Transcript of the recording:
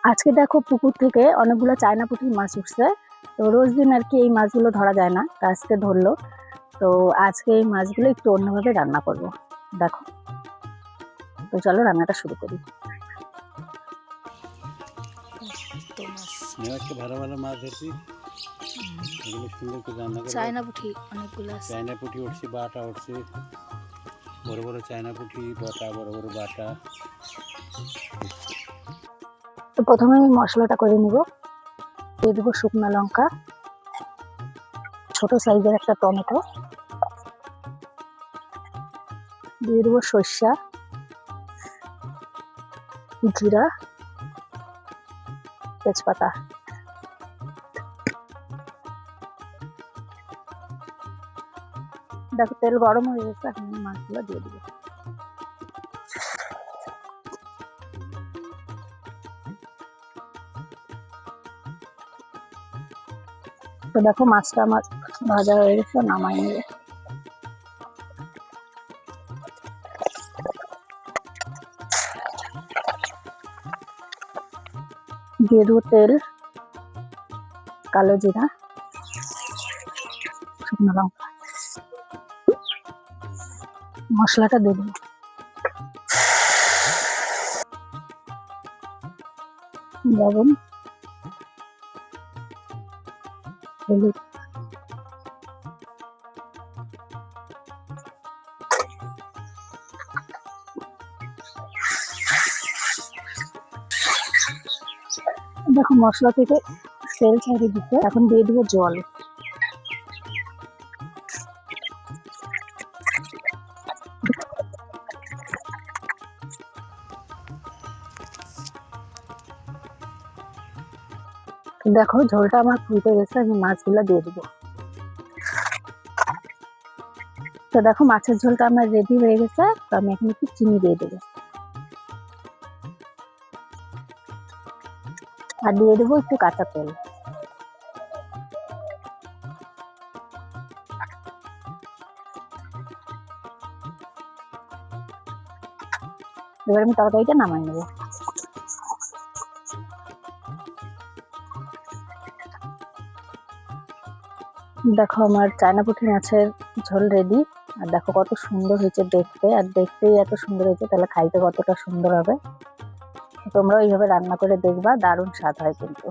আজকে দেখো পুকুর থেকে অনেকগুলো চায়না পুঁটির মাছ উঠছে। তো রোজ দিন আর কি এই মাছগুলো ধরা যায় না, তো আজকে ধরলো। তো আজকে এই মাছগুলো একটু অন্যভাবে রান্না করব, দেখো। তো চলো রান্নাটা শুরু করি। ভালো ভালো মাছ ধরছি, এগুলো সুন্দর করে রান্না করে। চায়না পুঁটি অনেকগুলো আছে, চায়না পুঁটি উঠছে, বাটা উঠছে, বড় বড় চায়না পুঁটি, বাটা বড় বড় বাটা। তো প্রথমে আমি মশলাটা করে নিব। দিয়ে দেবো শুকনো লঙ্কা, ছোট সাইজের একটা টমেটো, দিয়ে দেবো সর্ষা, জিরা, তেজপাতা। দেখো তেল গরম হয়ে গেছে, এখন মাছগুলো দিয়ে দিব। তো দেখো মাছটা আমার ভাজা হয়ে গেছে, নামাই নিয়ে দিয়ে দেবো তেল, কালো জিরা, শুকনো লঙ্কা, মশলাটা দিয়ে দেবো। লবণ, হলুদ, দেখো মশলা থেকে তেল ছাড়িয়ে দিতে, এখন দিয়ে দিব জল। দেখো ঝোলটা আমার ফুটে গেছে, আমি মাছগুলো দিয়ে দিব। তো দেখো মাছের ঝোলটা আমার রেডি হয়ে গেছে, তো আমি এখন একটু চিনি দিয়ে দেবো। আর দিয়ে দেবো একটু কাঁচা তেল। এবার আমি তরকারিটা নামাই নেবো। দেখো আমার চায়না পুঁটি মাছের ঝোল রেডি। আর দেখো কত সুন্দর হয়েছে দেখতে, আর দেখতেই এত সুন্দর হয়েছে, তাহলে খাইতে কতটা সুন্দর হবে। তোমরা এইভাবে রান্না করে দেখবা, দারুণ স্বাদ হয় কিন্তু।